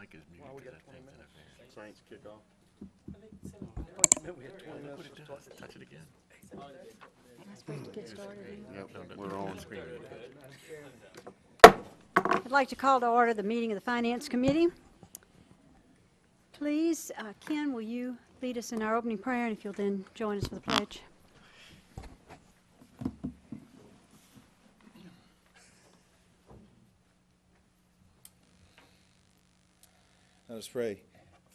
mic is muted. Well, we got because 20 I think minutes. that Saints kick off. We had 20 Look what minutes it to does. start. Touch it again. Am I supposed to get started? Yep, we're on. I'd like to call to order the meeting of the Finance Committee. Please, Ken, will you lead us in our opening prayer, and if you'll then join us for the pledge. Let us pray.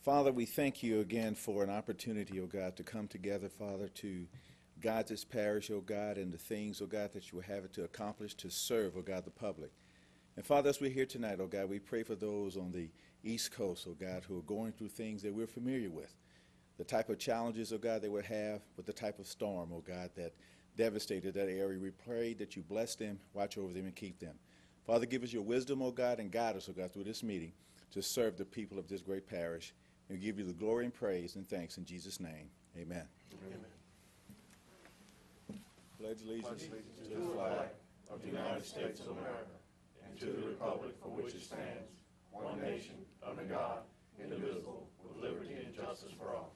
Father, we thank you again for an opportunity, O God, to come together, Father, to guide this parish, O God, and the things, O God, that you will have it to accomplish, to serve, O God, the public. And Father, as we're here tonight, O God, we pray for those on the East Coast, O God, who are going through things that we're familiar with. The type of challenges, O God, they would have with the type of storm, O God, that devastated that area. We pray that you bless them, watch over them, and keep them. Father, give us your wisdom, O God, and guide us, O God, through this meeting to serve the people of this great parish. And we give you the glory and praise and thanks in Jesus' name. Amen. Amen. Pledge allegiance to the flag of the United States of America and to the republic for which it stands, one nation, under God, indivisible, with liberty and justice for all.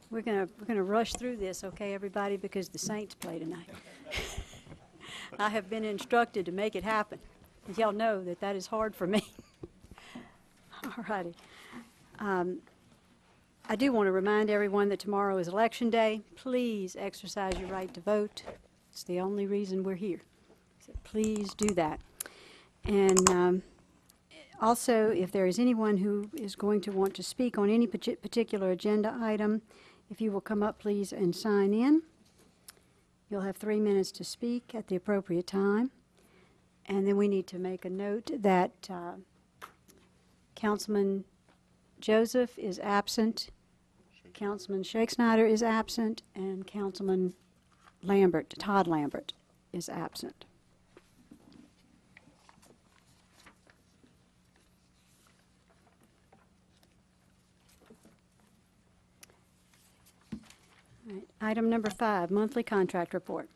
We're gonna rush through this, okay, everybody, because the Saints play tonight. I have been instructed to make it happen. And y'all know that that is hard for me. All righty. I do want to remind everyone that tomorrow is Election Day. Please exercise your right to vote. It's the only reason we're here. So please do that. And also, if there is anyone who is going to want to speak on any particular agenda item, if you will come up, please, and sign in. You'll have 3 minutes to speak at the appropriate time. And then we need to make a note that Councilman Joseph is absent, Councilman Shakespeare is absent, and Councilman Lambert, Todd Lambert, is absent. All right. Item number 5, monthly contract report.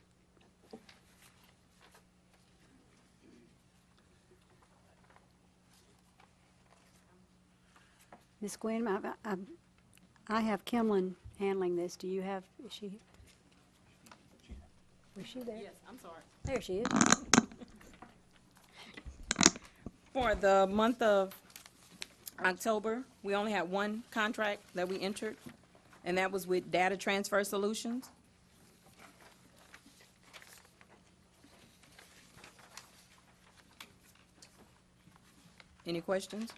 Ms. Gwen, I have Kimlin handling this. Do you have, is she? Was she there? Yes, I'm sorry. There she is. For the month of October, we only had one contract that we entered, and that was with Data Transfer Solutions. Any questions?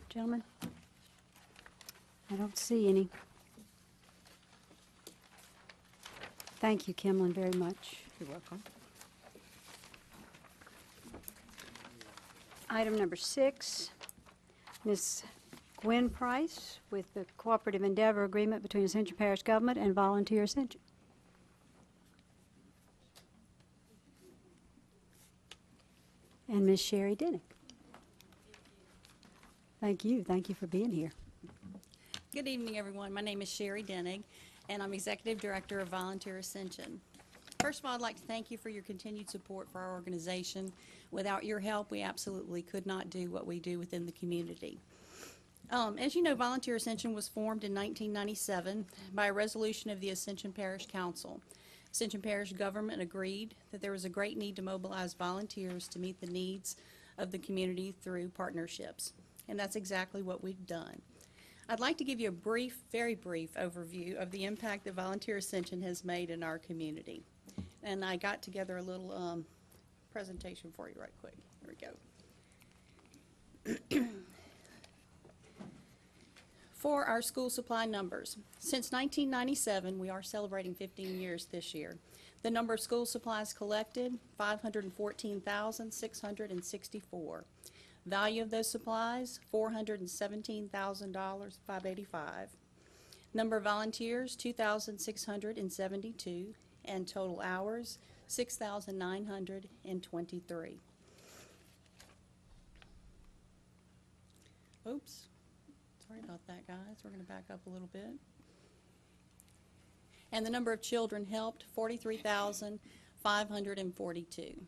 Gentlemen? I don't see any. Thank you, Kimlin, very much. You're welcome. Item number 6, Ms. Gwen Price with the Cooperative Endeavor Agreement between Ascension Parish Government and Volunteer Ascension. And Ms. Sherry Dennick. Thank you. Thank you for being here. Good evening, everyone. My name is Sherry Dennig, and I'm Executive Director of Volunteer Ascension. First of all, I'd like to thank you for your continued support for our organization. Without your help, we absolutely could not do what we do within the community. As you know, Volunteer Ascension was formed in 1997 by a resolution of the Ascension Parish Council. Ascension Parish government agreed that there was a great need to mobilize volunteers to meet the needs of the community through partnerships. And that's exactly what we've done. I'd like to give you a brief, very brief overview of the impact that Volunteer Ascension has made in our community. And I got together a little presentation for you right quick. Here we go. For our school supply numbers, since 1997, we are celebrating 15 years this year. The number of school supplies collected, 514,664. Value of those supplies, $417,000, $585. Number of volunteers, 2,672, and total hours, 6,923. Oops, sorry about that, guys. We're going to back up a little bit. And the number of children helped, 43,542.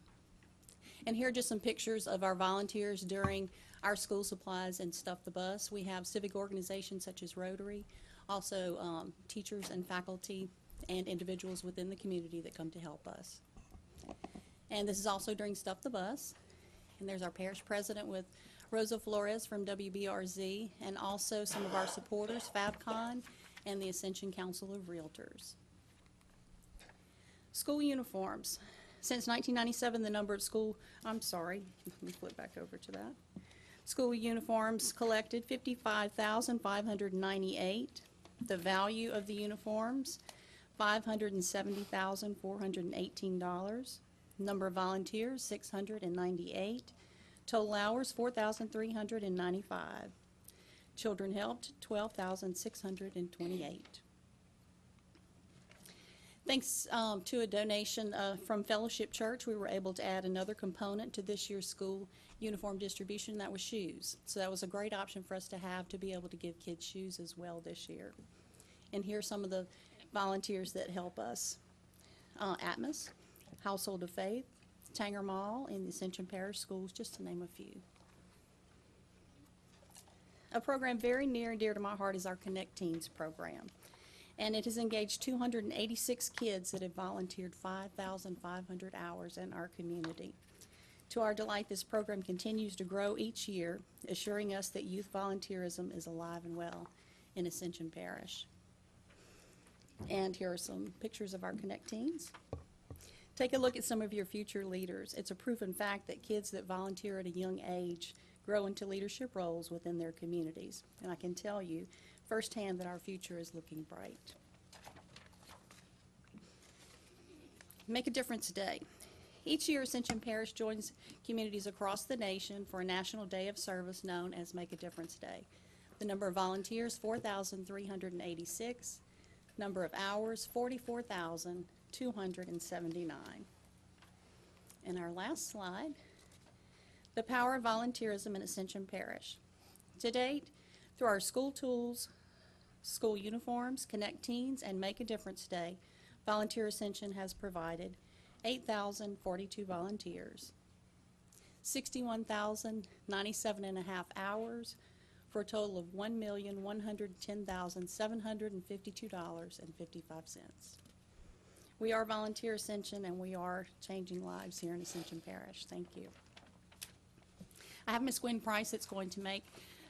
And here are just some pictures of our volunteers during our school supplies and Stuff the Bus. We have civic organizations such as Rotary, also teachers and faculty and individuals within the community that come to help us. And this is also during Stuff the Bus. And there's our parish president with Rosa Flores from WBRZ, and also some of our supporters, FabCon and the Ascension Council of Realtors. School uniforms. Since 1997, the number of let me flip back over to that. School uniforms collected 55,598. The value of the uniforms, $570,418. Number of volunteers, 698. Total hours, 4,395. Children helped, 12,628. Thanks to a donation from Fellowship Church, we were able to add another component to this year's school uniform distribution, and that was shoes. So that was a great option for us to have, to be able to give kids shoes as well this year. And here are some of the volunteers that help us. Atmos, Household of Faith, Tanger Mall, and the Ascension Parish Schools, just to name a few. A program very near and dear to my heart is our Connect Teens program. And it has engaged 286 kids that have volunteered 5,500 hours in our community. To our delight, this program continues to grow each year, assuring us that youth volunteerism is alive and well in Ascension Parish. And here are some pictures of our Connect Teens. Take a look at some of your future leaders. It's a proven fact that kids that volunteer at a young age grow into leadership roles within their communities. And I can tell you firsthand that our future is looking bright. Make a Difference Day. Each year, Ascension Parish joins communities across the nation for a National Day of Service known as Make a Difference Day. The number of volunteers, 4,386. Number of hours, 44,279. And our last slide, the power of volunteerism in Ascension Parish. To date, through our school tools, school uniforms, Connect Teens, and Make a Difference Day, Volunteer Ascension has provided 8,042 volunteers, 61,097.5 hours, for a total of $1,110,752.55. We are Volunteer Ascension, and we are changing lives here in Ascension Parish. Thank you. I have Ms. Gwen Price that's going to make,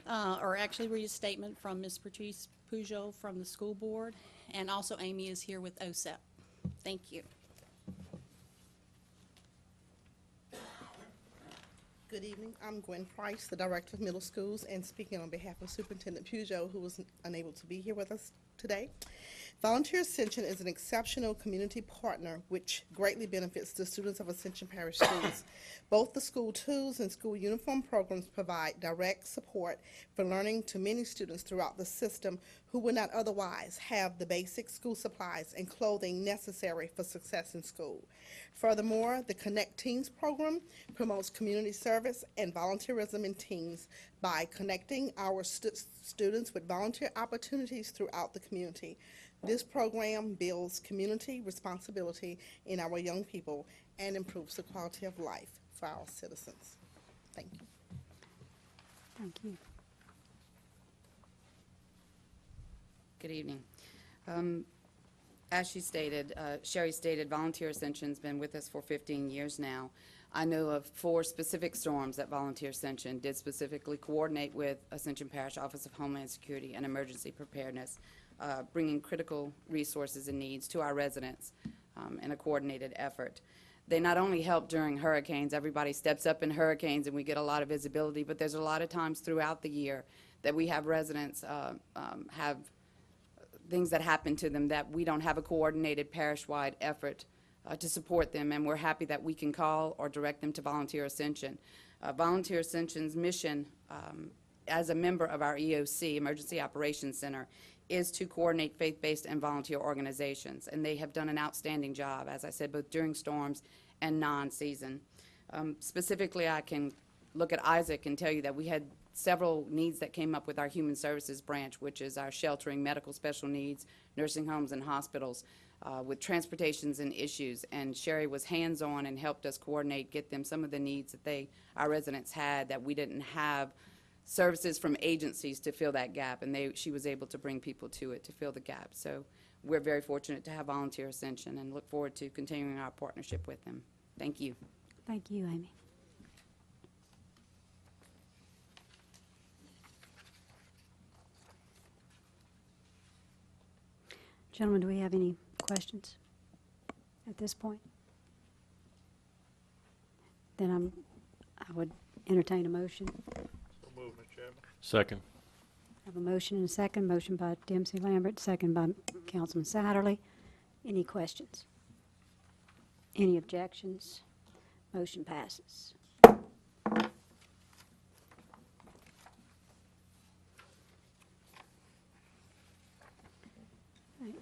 or actually read a statement from Ms. Patrice Peugeot from the school board, and also Amy is here with OSEP. Thank you. Good evening. I'm Gwen Price, the Director of Middle Schools, and speaking on behalf of Superintendent Peugeot, who was unable to be here with us today. Volunteer Ascension is an exceptional community partner which greatly benefits the students of Ascension Parish Schools. Both the school tools and school uniform programs provide direct support for learning to many students throughout the system who would not otherwise have the basic school supplies and clothing necessary for success in school. Furthermore, the Connect Teens program promotes community service and volunteerism in teens by connecting our students with volunteer opportunities throughout the community. This program builds community responsibility in our young people and improves the quality of life for our citizens. Thank you. Thank you. Good evening. As she stated, Sherry stated, Volunteer Ascension's been with us for 15 years now. I know of 4 specific storms that Volunteer Ascension did specifically coordinate with Ascension Parish Office of Homeland Security and Emergency Preparedness, bringing critical resources and needs to our residents in a coordinated effort. They not only help during hurricanes, everybody steps up in hurricanes and we get a lot of visibility, but there's a lot of times throughout the year that we have residents have things that happen to them that we don't have a coordinated parish-wide effort to support them, and we're happy that we can call or direct them to Volunteer Ascension. Volunteer Ascension's mission as a member of our EOC, Emergency Operations Center, is to coordinate faith-based and volunteer organizations, and they have done an outstanding job, as I said, both during storms and non-season. Specifically, I can look at Isaac and tell you that we had several needs that came up with our Human Services branch, which is our sheltering, medical special needs, nursing homes and hospitals, with transportations and issues. And Sherry was hands-on and helped us coordinate, get them some of the needs that our residents had that we didn't have services from agencies to fill that gap, and she was able to bring people to it to fill the gap. So we're very fortunate to have Volunteer Ascension and look forward to continuing our partnership with them. Thank you. Thank you, Amy. Gentlemen, do we have any questions at this point? Then I would entertain a motion. Second. I have a motion and a second. Motion by Dempsey Lambert, second by Councilman Satterley. Any questions? Any objections? Motion passes.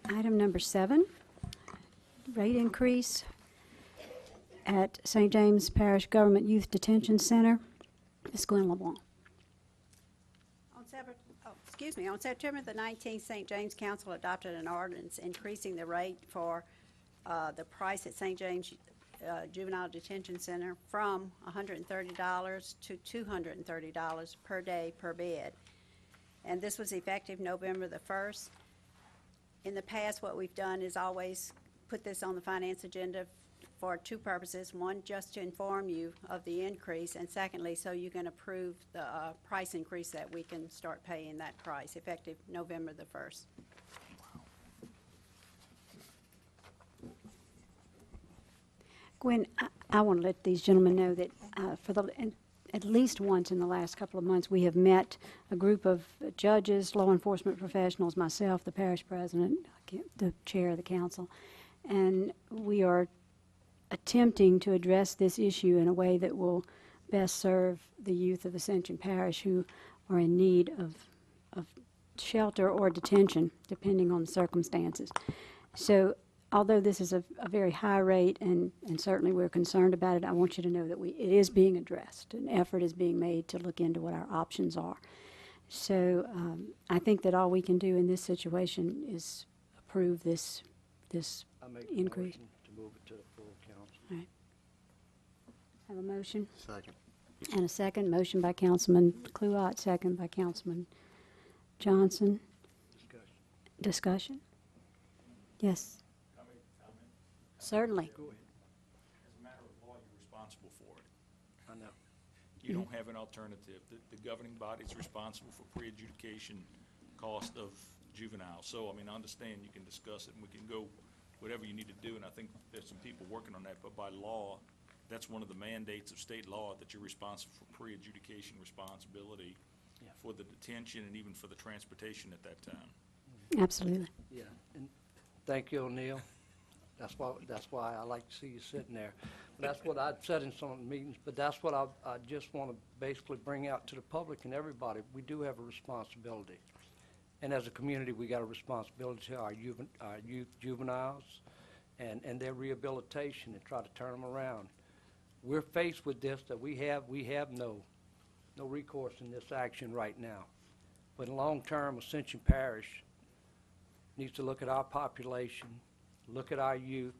Item number 7, rate increase at St. James Parish Government Youth Detention Center. Ms. Gwen LeBlanc. On September the 19th, St. James Council adopted an ordinance increasing the rate for the price at St. James Juvenile Detention Center from $130 to $230 per day per bed. And this was effective November the 1st. In the past, what we've done is always put this on the finance agenda for two purposes. One, just to inform you of the increase, and secondly, so you can approve the price increase that we can start paying that price effective November the 1st. Gwen, I want to let these gentlemen know that at least once in the last couple of months, we have met a group of judges, law enforcement professionals, myself, the parish president, the chair of the council, and we are attempting to address this issue in a way that will best serve the youth of Ascension Parish who are in need of shelter or detention, depending on the circumstances. So although this is a very high rate, and certainly we're concerned about it, I want you to know that it is being addressed. An effort is being made to look into what our options are. So I think that all we can do in this situation is approve this I make increase. a motion to move it to the full council. All right. Have a motion Second. and a second. Motion by Councilman Kluot, second by Councilman Johnson. Discussion? Yes. Certainly. Go ahead. As a matter of law, you're responsible for it. I know. You don't have an alternative. The governing body is responsible for pre-adjudication cost of juveniles. So, I mean, I understand you can discuss it, and we can go whatever you need to do, and I think there's some people working on that, but by law, that's one of the mandates of state law, that you're responsible for pre-adjudication responsibility for the detention and even for the transportation at that time. Absolutely. Yeah, and thank you, O'Neill. That's why I like to see you sitting there. That's what I'd said in some of the meetings, but that's what I just want to basically bring out to the public and everybody. We do have a responsibility. And as a community, we got a responsibility to our youth juveniles and their rehabilitation and try to turn them around. We're faced with this, that we have no recourse in this action right now. But in long term, Ascension Parish needs to look at our population, look at our youth,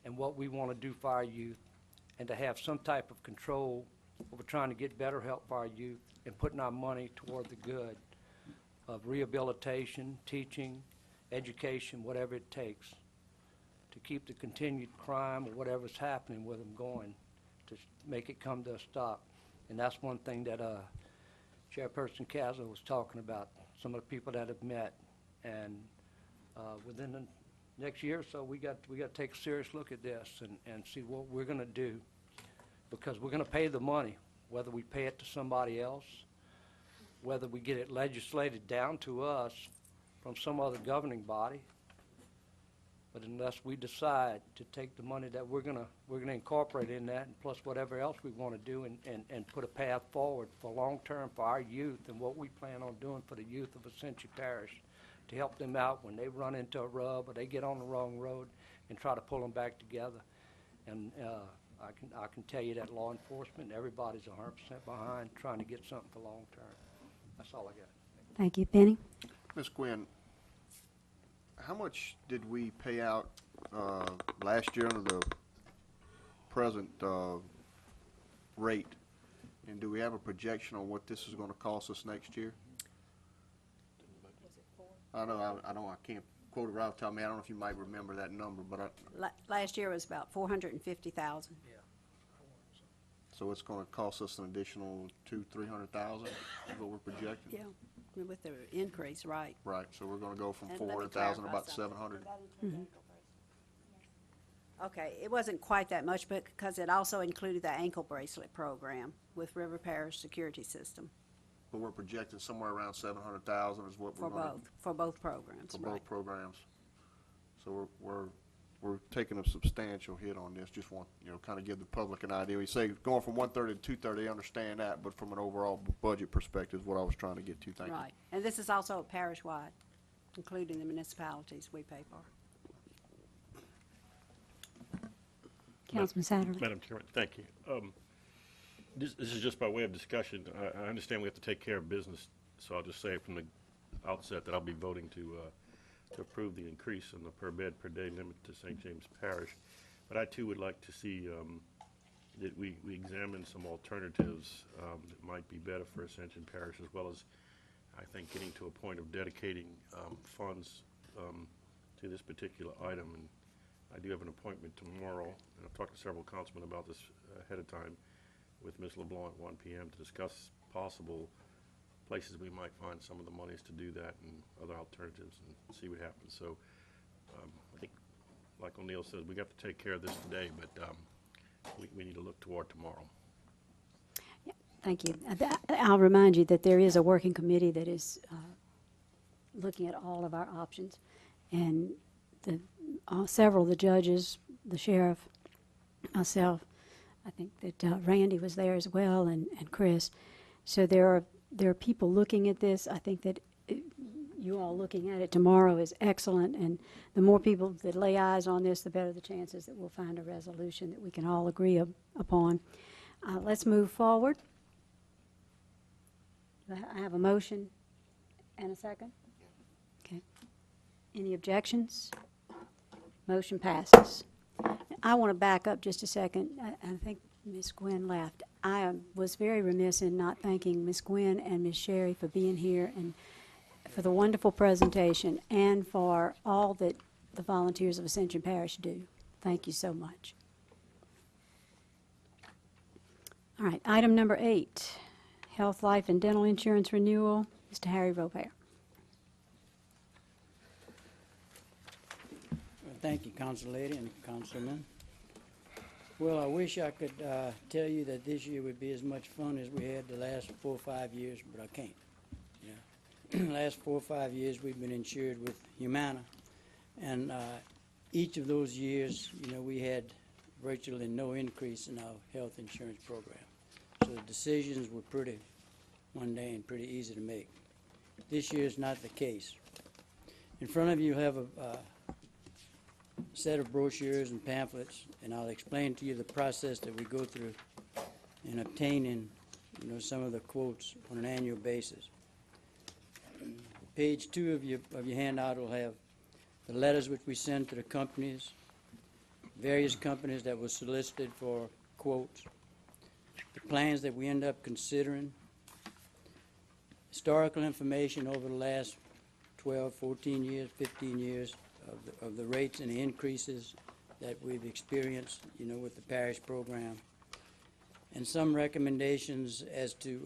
and what we want to do for our youth, and to have some type of control over trying to get better help for our youth and putting our money toward the good of rehabilitation, teaching, education, whatever it takes to keep the continued crime or whatever's happening with them going, to make it come to a stop. And that's one thing that Chairperson Castle was talking about, some of the people that have met. And within the next year or so, we got to take a serious look at this and see what we're going to do, because we're going to pay the money, whether we pay it to somebody else, whether we get it legislated down to us from some other governing body. But unless we decide to take the money that we're gonna incorporate in that, and plus whatever else we want to do, and put a path forward for long term for our youth and what we plan on doing for the youth of Ascension Parish, to help them out when they run into a rub or they get on the wrong road, and try to pull them back together. And I can tell you that law enforcement, everybody's 100% behind trying to get something for long term. That's all I got. Thank you. Penny? Ms. Gwynn, how much did we pay out last year under the present rate? And do we have a projection on what this is going to cost us next year? I know I can't quote it right off the top of my head. I don't know if you might remember that number, but Last year was about 450,000. so it's going to cost us an additional 200,000-300,000 is what we're projecting? Yeah, with the increase, right. Right, so we're going to go from And let me 400,000 to clarify about something. 700. Okay, it wasn't quite that much, but because it also included the ankle bracelet program with River Parish Security System But we're projecting somewhere around 700,000 is what we're going to. for both programs, For right. both programs. So we're taking a substantial hit on this. Just want, kind of give the public an idea. We say going from 130 to 230, I understand that, but from an overall budget perspective is what I was trying to get to. Thank you. Right, and this is also parish-wide, including the municipalities we pay for. Councilman Satterley? Madam Chairman, thank you. This is just by way of discussion. I understand we have to take care of business, so I'll just say from the outset that I'll be voting to approve the increase in the per bed per day limit to St. James Parish. But I too would like to see that we examine some alternatives that might be better for Ascension Parish, as well as, I think, getting to a point of dedicating funds to this particular item. And I do have an appointment tomorrow, and I've talked to several councilmen about this ahead of time with Ms. LeBlanc at 1 p.m. to discuss possible places we might find some of the monies to do that and other alternatives and see what happens. So I think, like O'Neill says, we got to take care of this today, but we need to look toward tomorrow. Thank you. I'll remind you that there is a working committee that is looking at all of our options, and several of the judges, the sheriff, myself, I think that Randy was there as well, and Chris. So there are people looking at this. I think that you all looking at it tomorrow is excellent, and the more people that lay eyes on this, the better the chances that we'll find a resolution that we can all agree upon. Let's move forward. I have a motion and a second. Okay. Any objections? Motion passes. I want to back up just a second. I think Ms. Gwynn left. I was very remiss in not thanking Ms. Gwynn and Ms. Sherry for being here and for the wonderful presentation and for all that the volunteers of Ascension Parish do. Thank you so much. All right, item number 8, health, life, and dental insurance renewal. Mr. Harry Robert. Thank you, Council Lady and Councilman. Well, I wish I could tell you that this year would be as much fun as we had the last 4 or 5 years, but I can't. Last 4 or 5 years, we've been insured with Humana, and each of those years, we had virtually no increase in our health insurance program. So the decisions were pretty mundane, pretty easy to make. This year is not the case. In front of you have a set of brochures and pamphlets, and I'll explain to you the process that we go through in obtaining, some of the quotes on an annual basis. Page 2 of your handout will have the letters which we send to the companies, various companies that were solicited for quotes, the plans that we end up considering, historical information over the last 12, 14 years, 15 years of the rates and the increases that we've experienced, with the parish program, and some recommendations as to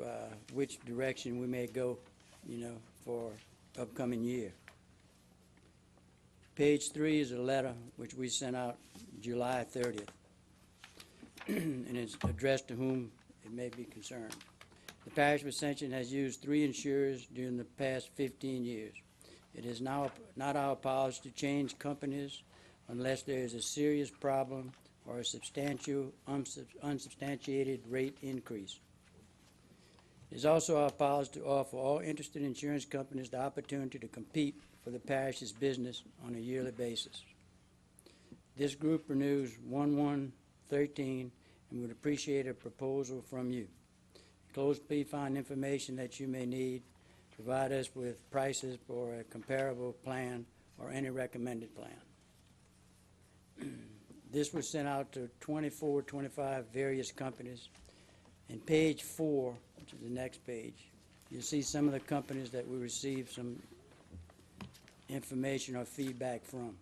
which direction we may go, for upcoming year. Page 3 is a letter which we sent out July 30th, and it's addressed to whom it may be concerned. The Parish of Ascension has used 3 insurers during the past 15 years. It is now not our policy to change companies unless there is a serious problem or a substantial, unsubstantiated rate increase. It is also our policy to offer all interested insurance companies the opportunity to compete for the parish's business on a yearly basis. This group renews 1/1/13 and would appreciate a proposal from you. Enclosed, please find information that you may need. Provide us with prices for a comparable plan or any recommended plan. This was sent out to 24, 25 various companies. In page 4, which is the next page, you'll see some of the companies that we received some information or feedback from.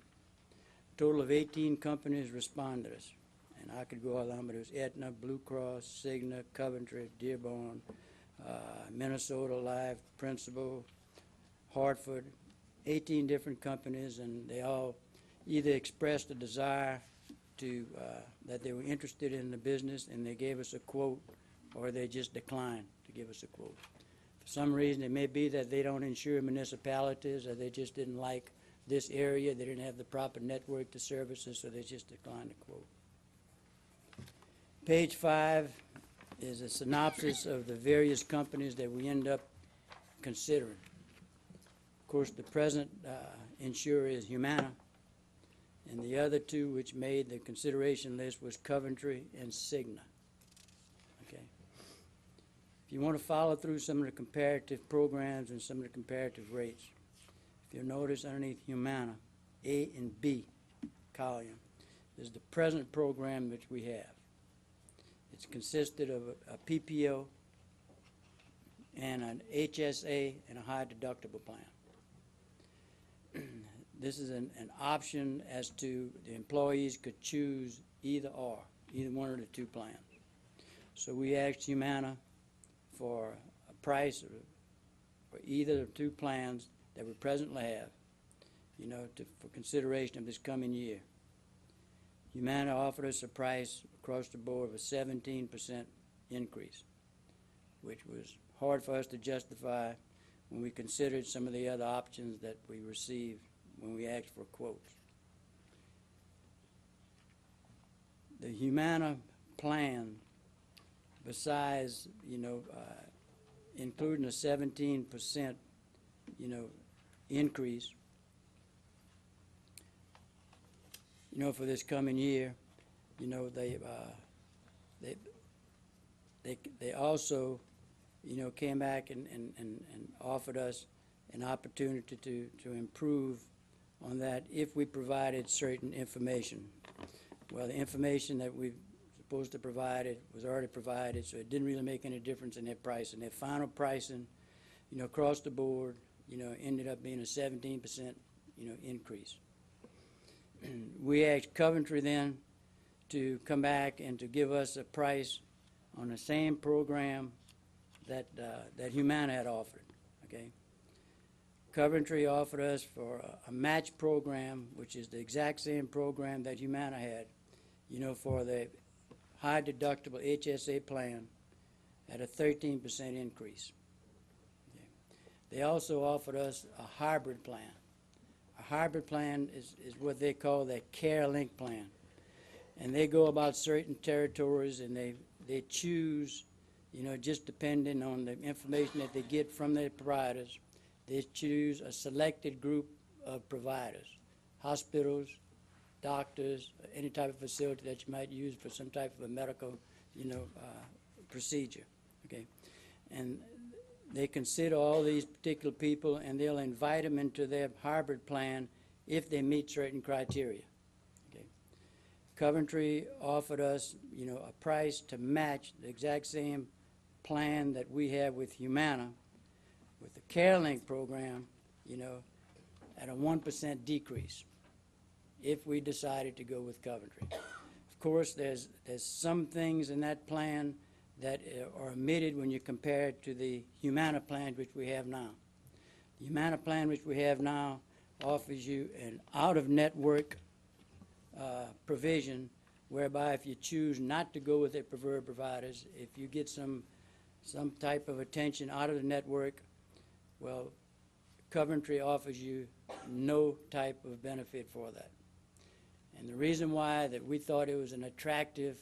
A total of 18 companies responded to us. And I could go along, but it was Aetna, Blue Cross, Cigna, Coventry, Dearborn, Minnesota Life, Principal, Hartford, 18 different companies, and they all either expressed a desire to, that they were interested in the business and they gave us a quote, or they just declined to give us a quote. For some reason, it may be that they don't insure municipalities, or they just didn't like this area, they didn't have the proper network to service us, so they just declined the quote. Page 5 is a synopsis of the various companies that we end up considering. Of course, the present insurer is Humana, and the other two which made the consideration list was Coventry and Cigna. Okay. If you want to follow through some of the comparative programs and some of the comparative rates, if you'll notice underneath Humana, A and B column, is the present program which we have. It's consisted of a PPO and an HSA and a high deductible plan. This is an option as to the employees could choose either or, either one of the two plans. So we asked Humana for a price for either of the two plans that we presently have, you know, for consideration of this coming year. Humana offered us a price across the board of a 17% increase, which was hard for us to justify when we considered some of the other options that we received when we asked for quotes. The Humana plan, besides, you know, including a 17%, you know, increase, you know, for this coming year, you know, they also, you know, came back and offered us an opportunity to improve on that if we provided certain information. Well, the information that we supposed to provide it was already provided, so it didn't really make any difference in their pricing. Their final pricing, you know, across the board, you know, ended up being a 17%, you know, increase. We asked Coventry then to come back and to give us a price on the same program that that Humana had offered. Okay. Coventry offered us for a match program, which is the exact same program that Humana had, you know, for the high deductible HSA plan at a 13% increase. Okay. They also offered us a hybrid plan. A hybrid plan is what they call their Care Link plan. And they go about certain territories and they choose, you know, just depending on the information that they get from their providers, they choose a selected group of providers, hospitals, doctors, any type of facility that you might use for some type of a medical, you know, procedure, okay? And they consider all these particular people and they'll invite them into their hybrid plan if they meet certain criteria, okay? Coventry offered us, you know, a price to match the exact same plan that we have with Humana, with the CareLink program, you know, at a 1% decrease if we decided to go with Coventry. Of course, there's some things in that plan that are omitted when you compare it to the Humana plan which we have now. The Humana plan which we have now offers you an out-of-network provision whereby if you choose not to go with their preferred providers, if you get some type of attention out of the network, well, Coventry offers you no type of benefit for that. And the reason why that we thought it was an attractive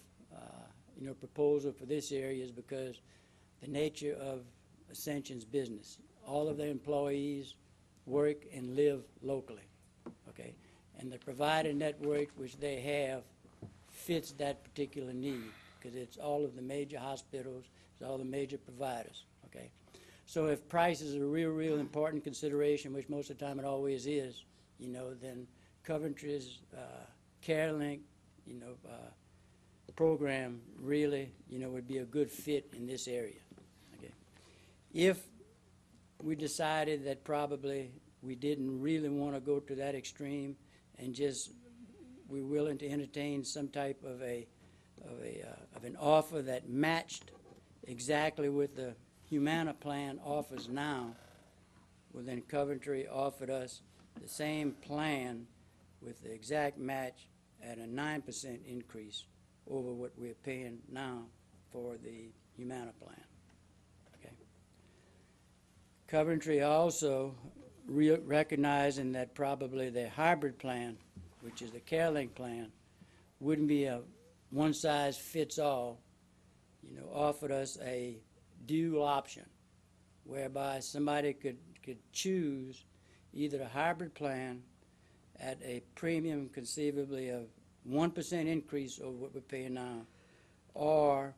you know, proposal for this area is because the nature of Ascension's business. All of their employees work and live locally, okay? And the provider network which they have fits that particular need. because it's all of the major hospitals, it's all the major providers, okay? So if price is a real important consideration, which most of the time it always is, you know, then Coventry's CareLink, you know, program really, you know, would be a good fit in this area, okay? If we decided that probably we didn't really want to go to that extreme and just we're willing to entertain some type of an offer that matched exactly what the Humana plan offers now, well then Coventry offered us the same plan with the exact match at a 9% increase over what we're paying now for the Humana plan. Okay. Coventry also recognizing that probably the hybrid plan, which is the CareLink plan, wouldn't be a one-size-fits-all, you know, offered us a dual option whereby somebody could choose either a hybrid plan at a premium conceivably of 1% increase over what we're paying now, or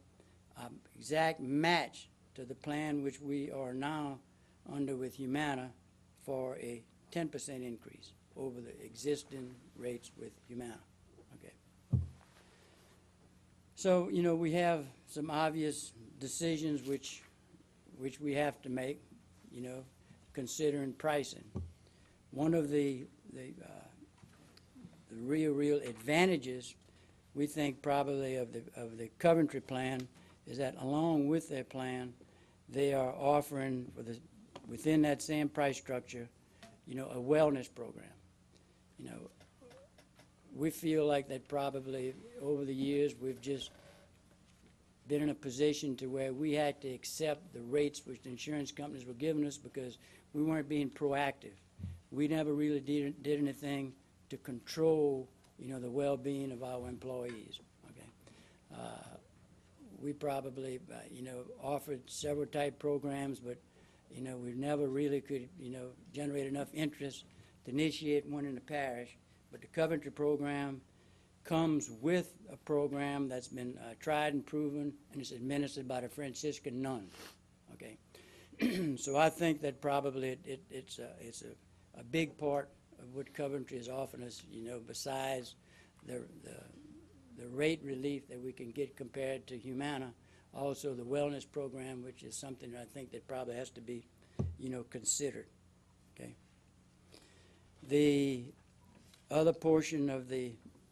exact match to the plan which we are now under with Humana for a 10% increase over the existing rates with Humana. Okay. So, you know, we have some obvious decisions which we have to make, you know, considering pricing. One of the real advantages we think probably of the Coventry plan is that along with their plan, they are offering within that same price structure, you know, a wellness program. You know, we feel like that probably over the years we've just been in a position to where we had to accept the rates which the insurance companies were giving us because we weren't being proactive. We never really did anything to control, you know, the well-being of our employees. Okay, we probably, you know, offered several type programs, but you know, we never really could, you know, generate enough interest to initiate one in the parish. But the Coventry program comes with a program that's been tried and proven, and it's administered by the Franciscan nun. Okay, so I think that probably it's a big part of what Coventry is offering us. You know, besides the rate relief that we can get compared to Humana, also the wellness program, which is something that I think that probably has to be, you know, considered. Okay. The other portion of the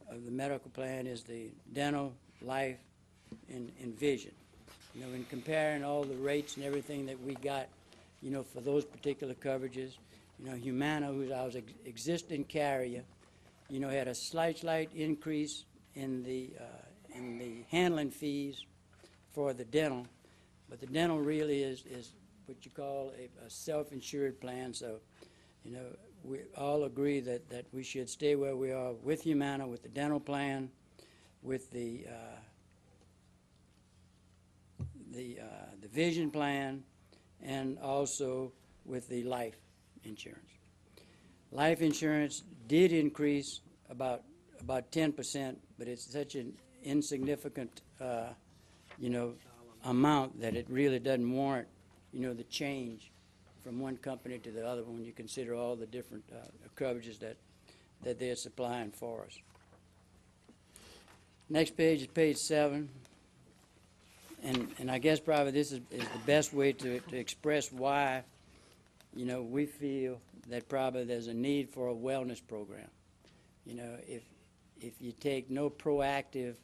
medical plan is the dental, life, and vision. You know, in comparing all the rates and everything that we got, you know, for those particular coverages, you know, Humana, who's our existing carrier, you know, had a slight increase in the handling fees for the dental, but the dental really is what you call a self-insured plan. So, you know, we all agree that we should stay where we are with Humana, with the dental plan, with the vision plan, and also with the life insurance. Life insurance did increase about 10%, but it's such an insignificant you know, amount that it really doesn't warrant, you know, the change from one company to the other when you consider all the different coverages that they're supplying for us. Next page is page 7. And I guess probably this is the best way to express why, you know, we feel that probably there's a need for a wellness program. You know, if you take no proactive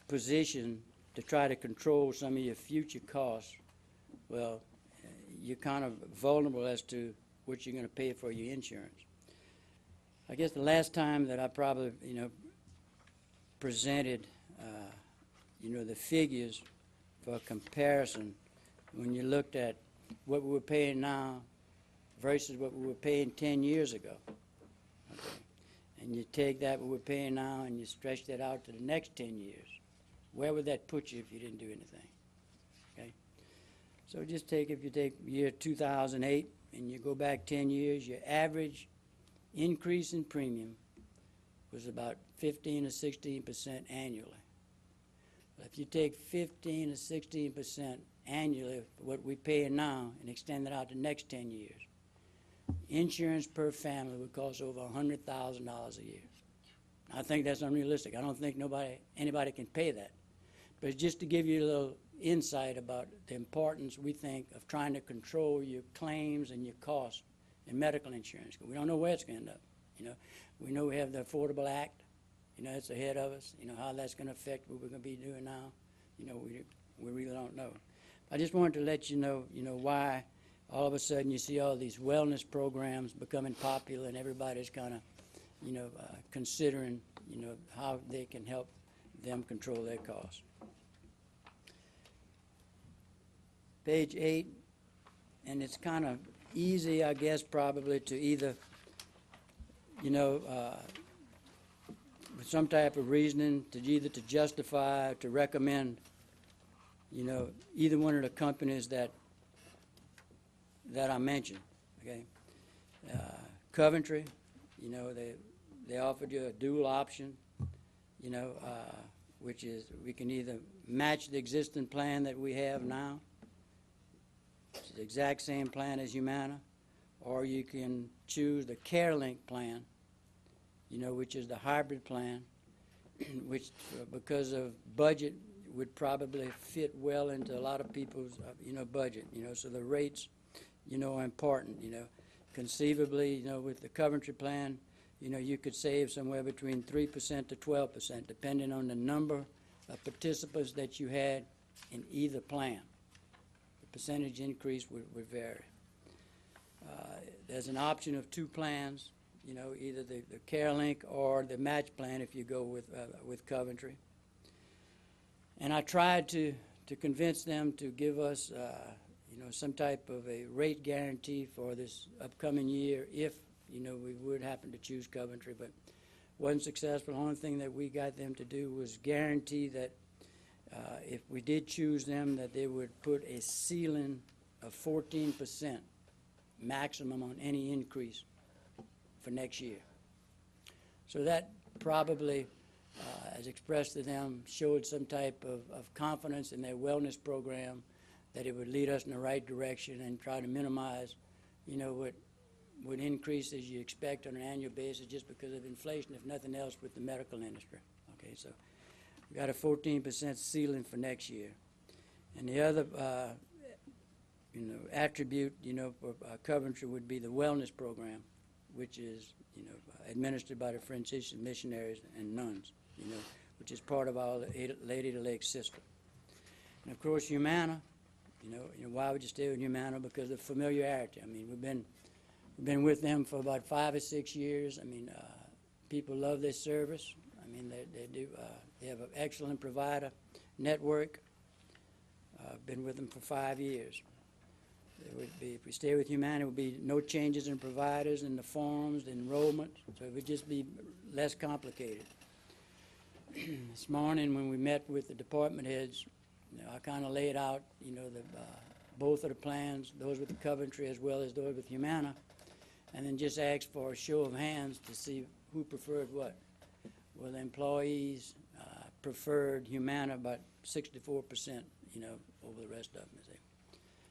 position to try to control some of your future costs, well, you're kind of vulnerable as to what you're going to pay for your insurance. I guess the last time that I probably, you know, presented, you know, the figures for comparison, when you looked at what we were paying now versus what we were paying 10 years ago. Okay. And you take that what we're paying now and you stretch that out to the next 10 years. Where would that put you if you didn't do anything? Okay. So just take, if you take year 2008 and you go back 10 years, your average increase in premium was about 15 or 16% annually. If you take 15 or 16% annually for what we pay now and extend it out the next 10 years, insurance per family would cost over $100,000 a year. I think that's unrealistic. I don't think anybody can pay that. But just to give you a little insight about the importance, we think, of trying to control your claims and your costs in medical insurance. We don't know where it's going to end up. We know we have the Affordable Act. It's ahead of us. How that's going to affect what we're going to be doing now. We really don't know. I just wanted to let you know, why all of a sudden you see all these wellness programs becoming popular and everybody's kind of, considering, how they can help them control their costs. Page 8, and it's kind of easy, I guess, probably to either, with some type of reasoning, to either to justify, to recommend, either one of the companies that I mentioned. Okay, Coventry, they offered you a dual option, which is we can either match the existing plan that we have now. It's the exact same plan as Humana, or you can choose the CareLink plan, which is the hybrid plan, which because of budget would probably fit well into a lot of people's, budget, so the rates, are important, Conceivably, with the Coventry plan, you could save somewhere between 3% to 12%, depending on the number of participants that you had in either plan. The percentage increase would vary. There's an option of two plans, either the CareLink or the match plan if you go with Coventry. And I tried to convince them to give us, some type of a rate guarantee for this upcoming year if, we would happen to choose Coventry, but wasn't successful. The only thing that we got them to do was guarantee that if we did choose them, that they would put a ceiling of 14% maximum on any increase for next year. So that probably, as expressed to them, showed some type of confidence in their wellness program, that it would lead us in the right direction and try to minimize, what increases you expect on an annual basis just because of inflation, if nothing else, with the medical industry. Okay, so we got a 14% ceiling for next year. And the other, attribute, for Coventry would be the wellness program, which is, administered by the Franciscan missionaries and nuns, which is part of our Lady of the Lake system. And of course, Humana, why would you stay with Humana? Because of familiarity. I mean, we've been with them for about 5 or 6 years. I mean, people love their service. I mean, they do. They have an excellent provider network. Been with them for 5 years. There would be, if we stay with Humana, it would be no changes in providers, in the forms, the enrollment, so it would just be less complicated. This morning when we met with the department heads, I kind of laid out, both of the plans, those with the Coventry as well as those with Humana, and then just asked for a show of hands to see who preferred what. Well, the employees preferred Humana about 64%, over the rest of them.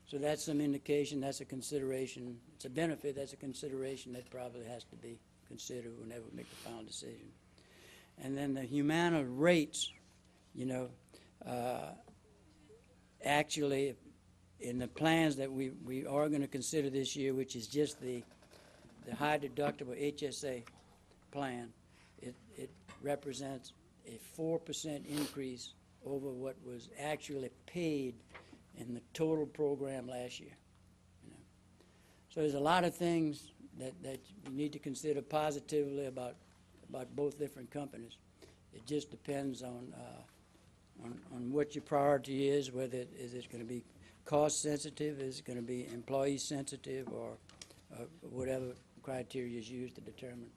So that's some indication, that's a consideration. It's a benefit, that's a consideration that probably has to be considered whenever we make the final decision. And then the Humana rates, actually, in the plans that we are going to consider this year, which is just the high deductible HSA plan, it represents a 4% increase over what was actually paid in the total program last year. So there's a lot of things that you need to consider positively about both different companies. It just depends on what your priority is, whether is it going to be cost sensitive, is it going to be employee sensitive, or whatever criteria is used to determine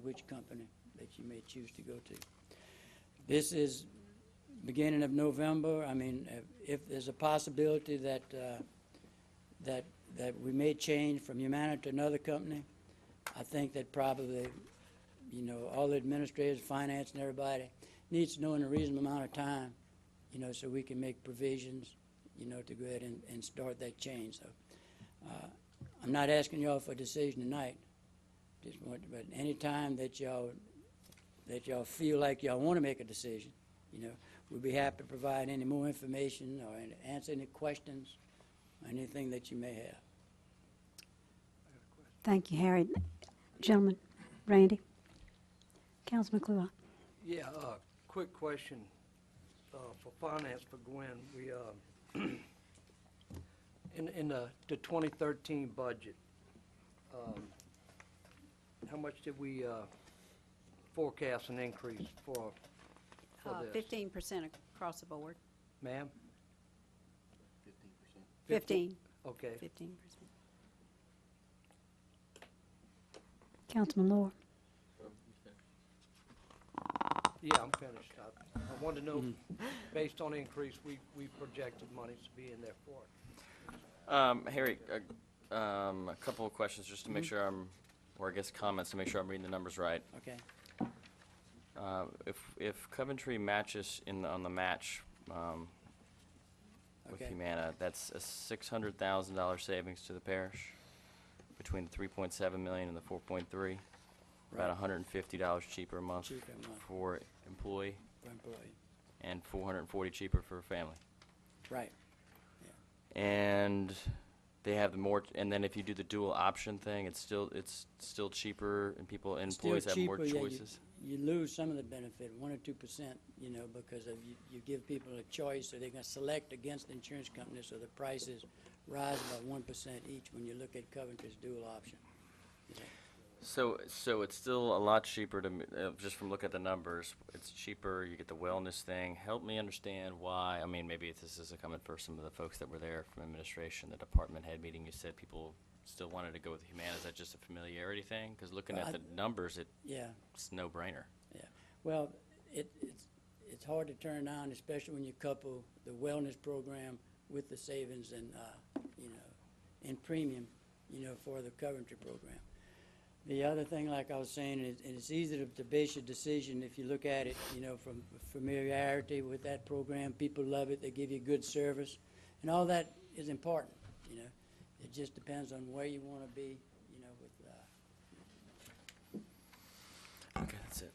which company that you may choose to go to. This is beginning of November. I mean, if there's a possibility that that we may change from Humana to another company, I think that probably, you know, all the administrators, finance, and everybody needs to know in a reasonable amount of time, you know, so we can make provisions, you know, to go ahead and start that change. So I'm not asking y'all for a decision tonight, but any time that y'all feel like y'all want to make a decision, you know, we'd be happy to provide any more information or answer any questions, or anything that you may have. Thank you, Harry. Gentlemen, Randy, Councilman Kluwer. Yeah, quick question for finance for Gwen. We, in the 2013 budget, how much did we forecast an increase for this? 15% across the board. Ma'am? 15. Okay. 15%. Councilman Lohr. Yeah, I'm finished. I wanted to know, based on the increase, we projected monies to be in there for it. Harry, a couple of questions just to make sure or I guess comments to make sure I'm reading the numbers right. Okay. If Coventry matches on the match with Okay. Humana, that's a $600,000 savings to the parish between the 3.7 million and the 4.3. About $150 cheaper a month Cheaper a month. for employee For employee. and $440 cheaper for family. Right. And they have the more, and then if you do the dual option thing, it's still cheaper, and employees have more Still cheaper, yeah, choices. you lose some of the benefit, 1 or 2%, you know, because of you give people a choice, so they can select against the insurance company, so the prices rise about 1% each when you look at Coventry's dual option. You know. So it's still a lot cheaper just from looking at the numbers. It's cheaper. You get the wellness thing. Help me understand why. I mean, maybe this is coming for some of the folks that were there from administration. The department head meeting, you said people still wanted to go with Humana. Is that just a familiarity thing? Because looking at the numbers, it's no brainer. Yeah. Well, it's hard to turn down, especially when you couple the wellness program with the savings and you know, in premium, you know, for the Coventry program. The other thing, like I was saying, is it's easy to base your decision if you look at it, you know, from familiarity with that program. People love it. They give you good service, and all that is important. You know, it just depends on where you want to be. You know, with. Okay, that's it.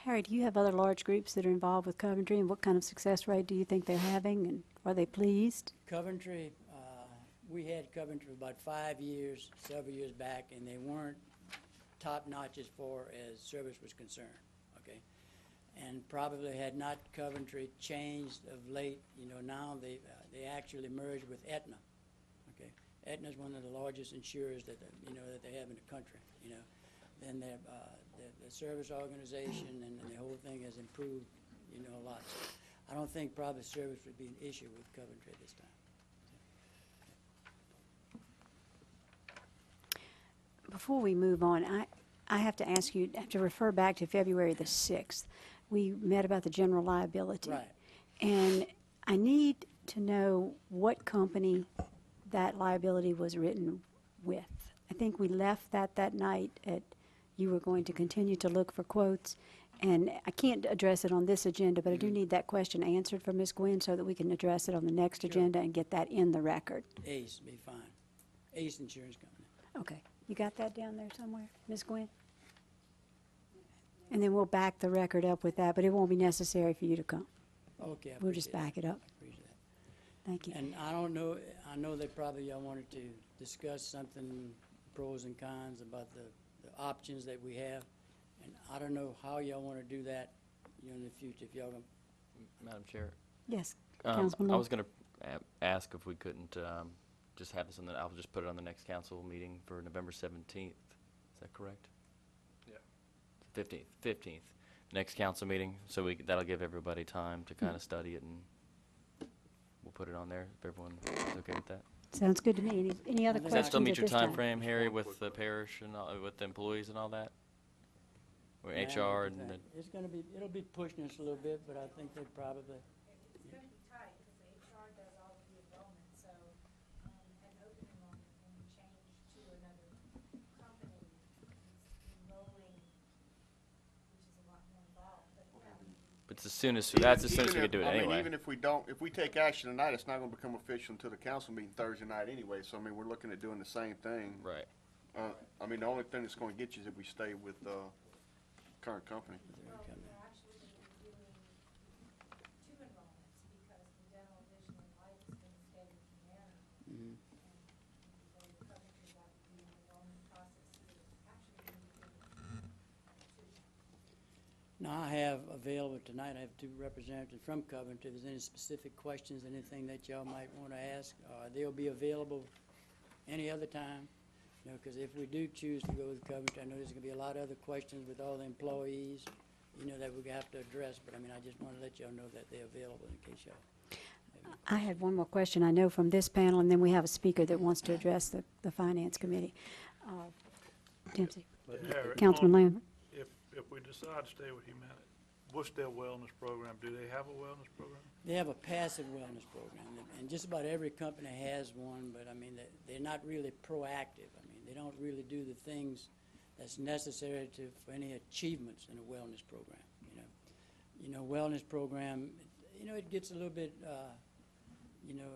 Harry, do you have other large groups that are involved with Coventry, and what kind of success rate do you think they're having, and are they pleased? Coventry, we had Coventry for about 5 years, several years back, and they weren't top-notch as far as service was concerned, okay? And probably had not Coventry changed of late, you know, now they actually merged with Aetna, okay? Aetna is one of the largest insurers that they have in the country, you know. Then the service organization and the whole thing has improved, you know, a lot. So I don't think probably service would be an issue with Coventry at this time. Before we move on, I have to ask you to refer back to February the 6th. We met about the general liability. Right. And I need to know what company that liability was written with. I think we left that night you were going to continue to look for quotes. And I can't address it on this agenda, but I do need that question answered from Ms. Gwynn so that we can address it on the next agenda and get that in the record. Ace be fine. Ace Insurance Company. Okay. You got that down there somewhere, Ms. Gwynn? And then we'll back the record up with that, but it won't be necessary for you to come. Okay. I We'll just appreciate back it up. I appreciate that. Thank you. And I don't know, I know that probably y'all wanted to discuss something, pros and cons about the options that we have. And I don't know how y'all want to do that, you know, in the future, if y'all gonna. Madam Chair, Yes, Councilman I Lohr. was going to ask if we couldn't just have this I'll just put it on the next council meeting for November 17th. Is that correct? Yeah. 15th. Next council meeting, so that'll give everybody time to kind of study it, and we'll put it on there if everyone is okay with that. Sounds good to me. Any other Does Does questions that still meet at your this time time? frame, Harry, with the parish and with the employees and all that? Or Yeah, HR look and at the, that. It'll be pushing us a little bit, but I think they probably. It's going to be tight because the HR does all of the enrollment, so an open enrollment when you change to another company, it's enrolling It's as soon as, that's as soon as we Even can do it if- I mean, anyway. even if we don't, if we take action tonight, it's not gonna become official until the council meeting Thursday night anyway, so I mean, we're looking at doing the same thing. Right. I mean, the only thing that's gonna get you is if we stay with, current company. Well, we're actually going to be doing two enrollments because the dental, vision, and life has been scheduled in Vienna. And the Coventry got to be in the enrollment process. So we're actually going to be doing two. Now, I have available tonight, I have two representatives from Coventry. If there's any specific questions, anything that y'all might want to ask, they'll be available any other time. You know, because if we do choose to go with Coventry, I know there's going to be a lot of other questions with all the employees, you know, that we have to address. But I mean, I just want to let y'all know that they're available in case y'all have any I had one more question, I know from this panel, and then we have a speaker that wants to address the Finance Committee. Dempsey, Harry, Councilman Lambert. if we decide to stay with Humana, what's their wellness program? Do they have a wellness program? They have a passive wellness program, and just about every company has one, but I mean, they're not really proactive. I mean, they don't really do the things that's necessary for any achievements in a wellness program, you know. You know, wellness program, you know, it gets a little bit, you know,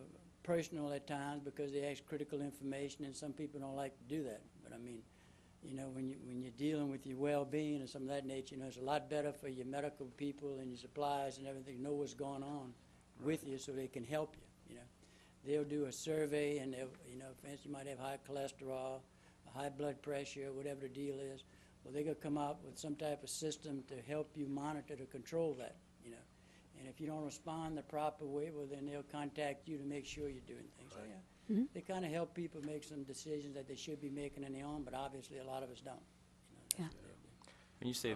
personal at times because they ask critical information, and some people don't like to do that. But I mean, you know, when you're dealing with your well-being and some of that nature, you know, it's a lot better for your medical people and your supplies and everything to know what's going on with you so they can help you, you know. They'll do a survey and they'll, you know, for instance, you might have high cholesterol, high blood pressure, whatever the deal is. Well, they're going to come out with some type of system to help you monitor to control that, you know. And if you don't respond the proper way, well, then they'll contact you to make sure you're doing things. So, yeah, they kind of help people make some decisions that they should be making on their own, but obviously a lot of us don't. You know, that's what they'll do. When you say,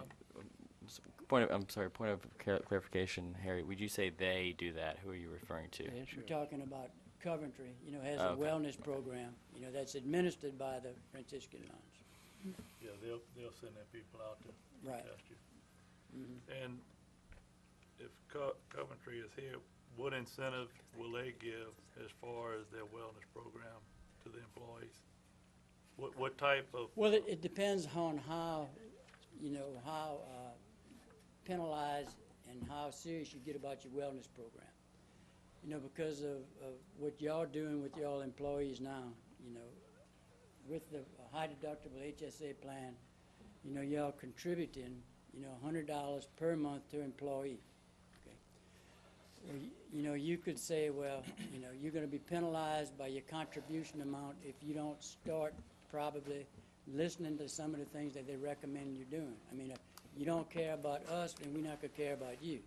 point of clarification, Harry, would you say they do that? Who are you referring to? We're talking about Coventry, you know, has a Okay. wellness program, you know, that's administered by the Franciscan nuns. Yeah, they'll send their people out to Right. test you. And if Coventry is here, what incentive will they give as far as their wellness program to the employees? What type of? Well, it depends on how, you know, how penalized and how serious you get about your wellness program. You know, because of what y'all doing with y'all employees now, you know, with the high deductible HSA plan, you know, y'all contributing, you know, $100 per month to employee. Okay. Well, you know, you could say, well, you know, you're going to be penalized by your contribution amount if you don't start probably listening to some of the things that they recommend you doing. I mean, if you don't care about us, then we're not going to care about you.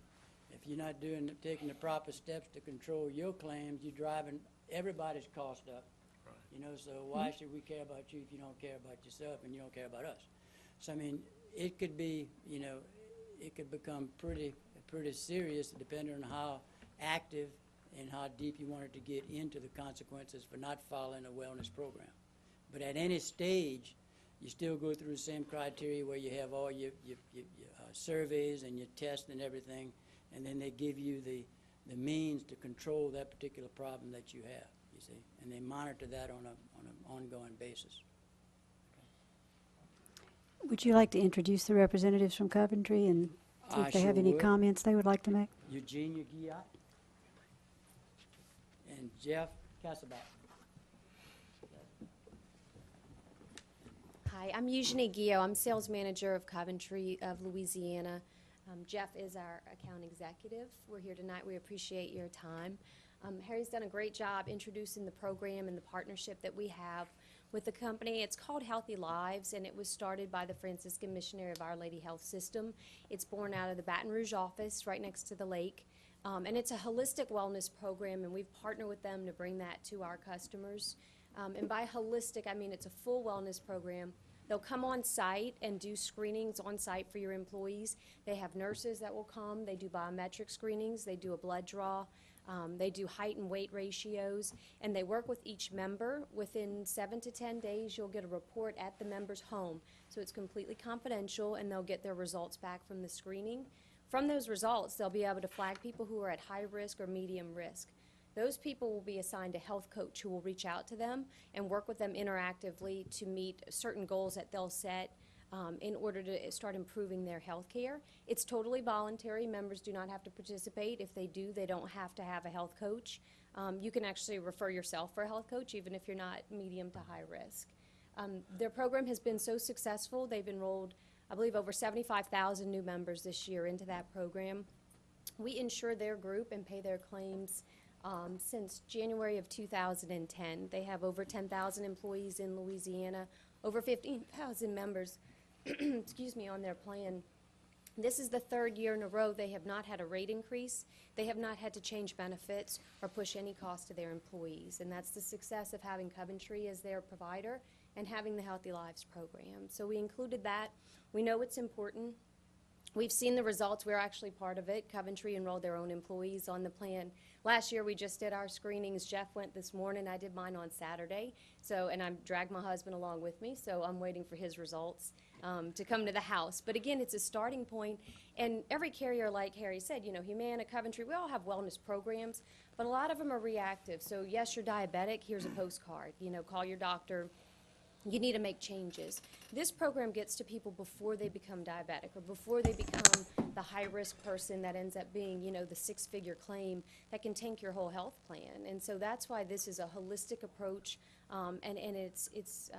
If you're not taking the proper steps to control your claims, you're driving everybody's cost up. Right. You know, so why should we care about you if you don't care about yourself and you don't care about us? So, I mean, it could be, you know, it could become pretty serious depending on how active and how deep you wanted to get into the consequences for not following a wellness program. But at any stage, you still go through the same criteria where you have all your surveys and your tests and everything, and then they give you the means to control that particular problem that you have, you see, and they monitor that on an ongoing basis. Would you like to introduce the representatives from Coventry and see I if they have sure any would. comments they would like to make? Eugenia Guillot and Jeff Cassabat. Hi, I'm Eugenie Guillot. I'm sales manager of Coventry of Louisiana. Jeff is our account executive. We're here tonight. We appreciate your time. Harry's done a great job introducing the program and the partnership that we have with the company. It's called Healthy Lives, and it was started by the Franciscan Missionary of Our Lady Health System. It's born out of the Baton Rouge office right next to the lake. And it's a holistic wellness program, and we've partnered with them to bring that to our customers. And by holistic, I mean it's a full wellness program. They'll come on site and do screenings on site for your employees. They have nurses that will come. They do biometric screenings. They do a blood draw. They do height and weight ratios, and they work with each member. Within 7 to 10 days, you'll get a report at the member's home. So it's completely confidential, and they'll get their results back from the screening. From those results, they'll be able to flag people who are at high risk or medium risk. Those people will be assigned a health coach who will reach out to them and work with them interactively to meet certain goals that they'll set in order to start improving their health care. It's totally voluntary. Members do not have to participate. If they do, they don't have to have a health coach. You can actually refer yourself for a health coach, even if you're not medium to high risk. Their program has been so successful. They've enrolled, I believe, over 75,000 new members this year into that program. We insure their group and pay their claims since January of 2010. They have over 10,000 employees in Louisiana, over 15,000 members, excuse me, on their plan. This is the third year in a row they have not had a rate increase. They have not had to change benefits or push any cost to their employees. And that's the success of having Coventry as their provider and having the Healthy Lives program. So we included that. We know it's important. We've seen the results. We're actually part of it. Coventry enrolled their own employees on the plan. Last year, we just did our screenings. Jeff went this morning. I did mine on Saturday. And I dragged my husband along with me, so I'm waiting for his results to come to the house. But again, it's a starting point. And every carrier, like Harry said, Humana, Coventry, we all have wellness programs, but a lot of them are reactive. So yes, you're diabetic. Here's a postcard. Call your doctor. You need to make changes. This program gets to people before they become diabetic or before they become the high-risk person that ends up being, the six-figure claim that can tank your whole health plan. And so that's why this is a holistic approach, and it's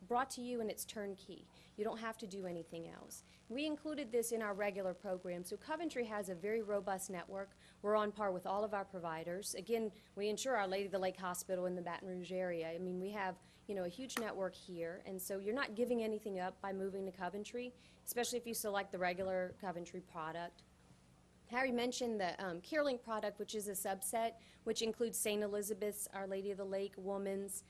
brought to you and it's turnkey. You don't have to do anything else. We included this in our regular program. So Coventry has a very robust network. We're on par with all of our providers. Again, we insure Our Lady of the Lake Hospital in the Baton Rouge area. I mean, we have a huge network here, and so you're not giving anything up by moving to Coventry, especially if you select the regular Coventry product. Harry mentioned the CareLink product, which is a subset, which includes St. Elizabeth's, Our Lady of the Lake, Woman's,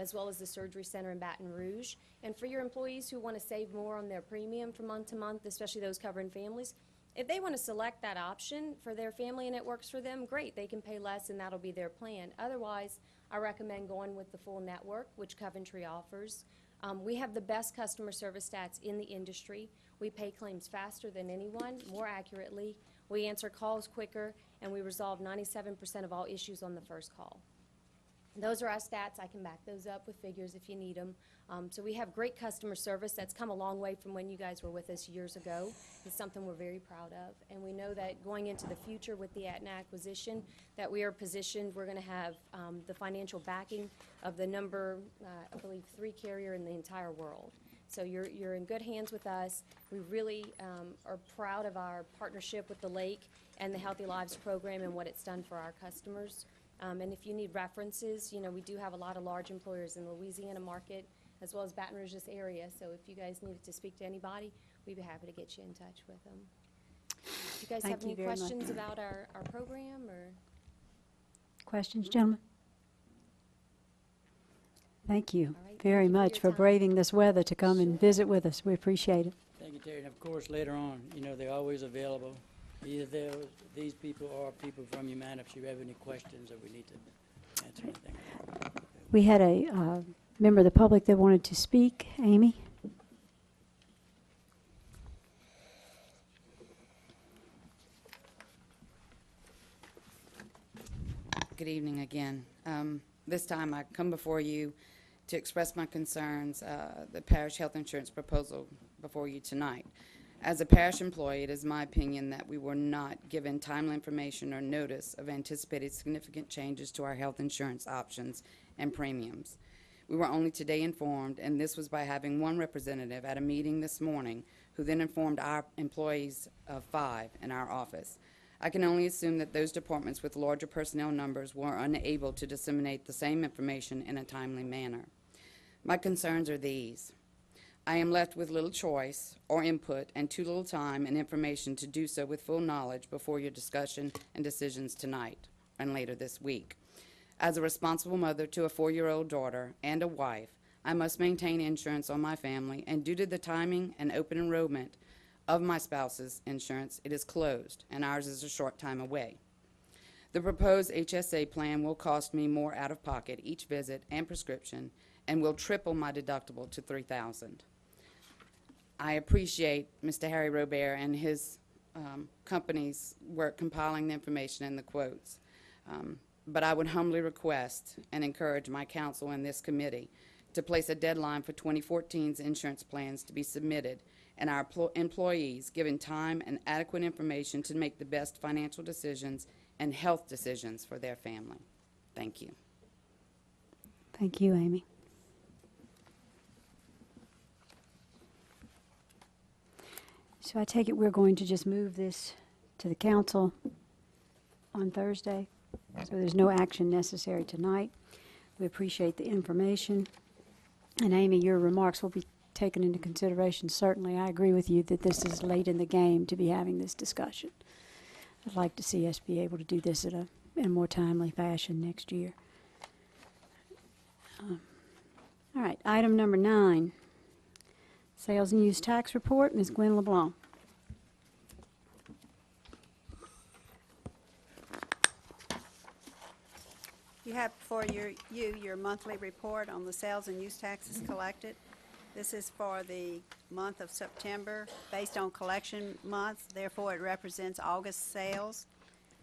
as well as the Surgery Center in Baton Rouge. And for your employees who want to save more on their premium from month to month, especially those covering families, if they want to select that option for their family and it works for them, great, they can pay less and that'll be their plan. Otherwise, I recommend going with the full network, which Coventry offers. We have the best customer service stats in the industry. We pay claims faster than anyone, more accurately. We answer calls quicker, and we resolve 97% of all issues on the first call. Those are our stats. I can back those up with figures if you need them. So we have great customer service. That's come a long way from when you guys were with us years ago. It's something we're very proud of. And we know that going into the future with the Aetna acquisition, that we are positioned, we're going to have the financial backing of the number, I believe, 3 carrier in the entire world. So you're in good hands with us. We really are proud of our partnership with the Lake and the Healthy Lives program and what it's done for our customers. And if you need references, we do have a lot of large employers in the Louisiana market as well as Baton Rouge, this area. So if you guys needed to speak to anybody, we'd be happy to get you in touch with them. Do you guys Thank have you any very much. questions about our program or? Questions, gentlemen? Thank you All right, very thank you for much your for time. braving this weather to come and visit with us. We appreciate it. Thank you, Terry. And of course, later on, they're always available. Either these people or people from Humana if you have any questions or we need to answer anything. We had a member of the public that wanted to speak. Amy? Good evening again. This time I come before you to express my concerns, the parish health insurance proposal before you tonight. As a parish employee, it is my opinion that we were not given timely information or notice of anticipated significant changes to our health insurance options and premiums. We were only today informed, and this was by having one representative at a meeting this morning who then informed our employees of 5 in our office. I can only assume that those departments with larger personnel numbers were unable to disseminate the same information in a timely manner. My concerns are these. I am left with little choice or input and too little time and information to do so with full knowledge before your discussion and decisions tonight and later this week. As a responsible mother to a 4-year-old daughter and a wife, I must maintain insurance on my family, and due to the timing and open enrollment of my spouse's insurance, it is closed, and ours is a short time away. The proposed HSA plan will cost me more out of pocket each visit and prescription and will triple my deductible to $3,000. I appreciate Mr. Harry Robert and his company's work compiling the information and the quotes. But I would humbly request and encourage my counsel in this committee to place a deadline for 2014's insurance plans to be submitted, and our employees given time and adequate information to make the best financial decisions and health decisions for their family. Thank you. Thank you, Amy. So I take it we're going to just move this to the council on Thursday, so there's no action necessary tonight. We appreciate the information. And Amy, your remarks will be taken into consideration. Certainly, I agree with you that this is late in the game to be having this discussion. I'd like to see us be able to do this in a more timely fashion next year. All right, item number 9, sales and use tax report. Ms. Gwen LeBlanc. You have before your monthly report on the sales and use taxes collected. This is for the month of September, based on collection months, therefore it represents August sales.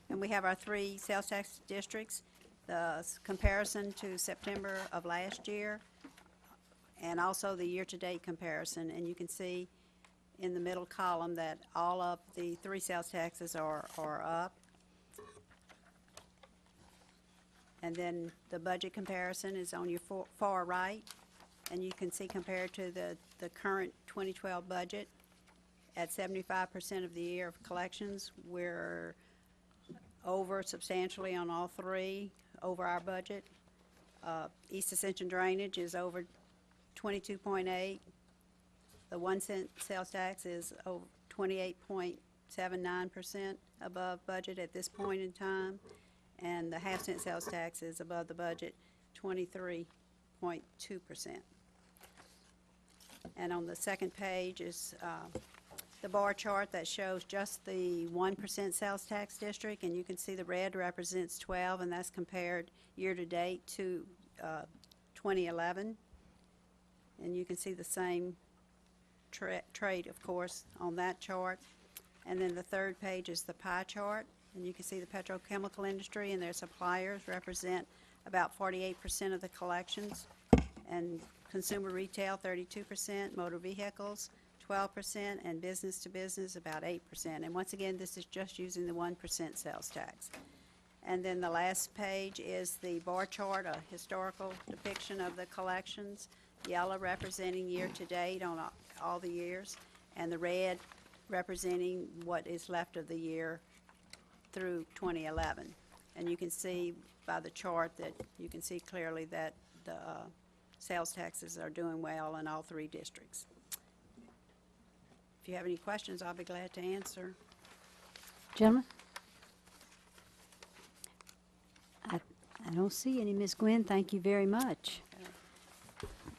And we have our 3 sales tax districts, the comparison to September of last year, and also the year-to-date comparison. And you can see in the middle column that all of the 3 sales taxes are up. And then the budget comparison is on your far right, and you can see compared to the current 2012 budget, at 75% of the year of collections, we're over substantially on all 3, over our budget. East Ascension drainage is over 22.8. The 1-cent sales tax is over 28.79% above budget at this point in time. And the half-cent sales tax is above the budget, 23.2%. And on the second page is the bar chart that shows just the 1% sales tax district, and you can see the red represents 12, and that's compared year-to-date to 2011. And you can see the same trade, of course, on that chart. And then the third page is the pie chart. And you can see the petrochemical industry and their suppliers represent about 48% of the collections, and consumer retail 32%, motor vehicles 12%, and business to business about 8%. And once again, this is just using the 1% sales tax. And then the last page is the bar chart, a historical depiction of the collections, yellow representing year-to-date on all the years, and the red representing what is left of the year through 2011. And you can see by the chart that you can see clearly that the sales taxes are doing well in all 3 districts. If you have any questions, I'll be glad to answer. Gentlemen? I don't see any. Ms. Gwen, thank you very much.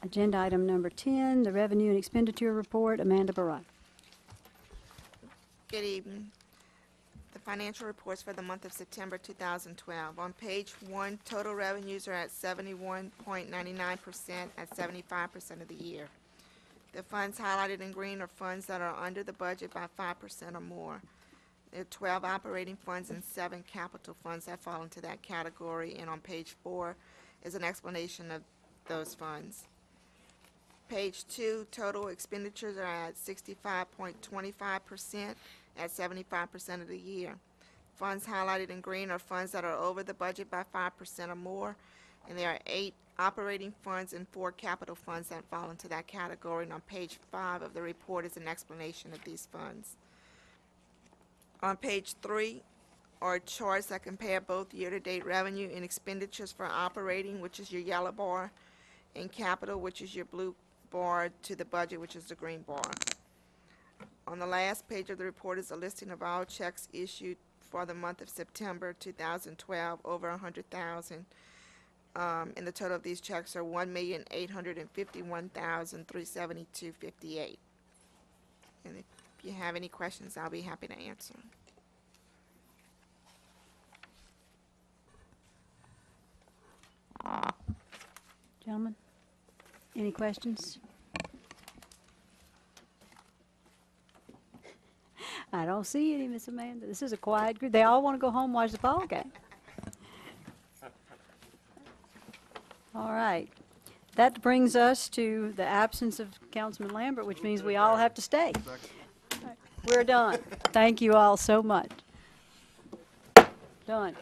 Agenda item number 10, the revenue and expenditure report. Amanda Barat. Good evening. The financial reports for the month of September 2012. On page 1, total revenues are at 71.99% at 75% of the year. The funds highlighted in green are funds that are under the budget by 5% or more. There are 12 operating funds and 7 capital funds that fall into that category, and on page 4 is an explanation of those funds. Page 2, total expenditures are at 65.25% at 75% of the year. Funds highlighted in green are funds that are over the budget by 5% or more, and there are 8 operating funds and 4 capital funds that fall into that category, and on page 5 of the report is an explanation of these funds. On page 3 are charts that compare both year-to-date revenue and expenditures for operating, which is your yellow bar, and capital, which is your blue bar, to the budget, which is the green bar. On the last page of the report is a listing of all checks issued for the month of September 2012, over 100,000. And the total of these checks are 1,851,372.58. And if you have any questions, I'll be happy to answer. Gentlemen, any questions? I don't see any, Miss Amanda. This is a quiet group. They all want to go home and watch the ball game. All right. that brings us to the absence of Councilman Lambert, which means we all have to stay. We're done. Thank you all so much. Done.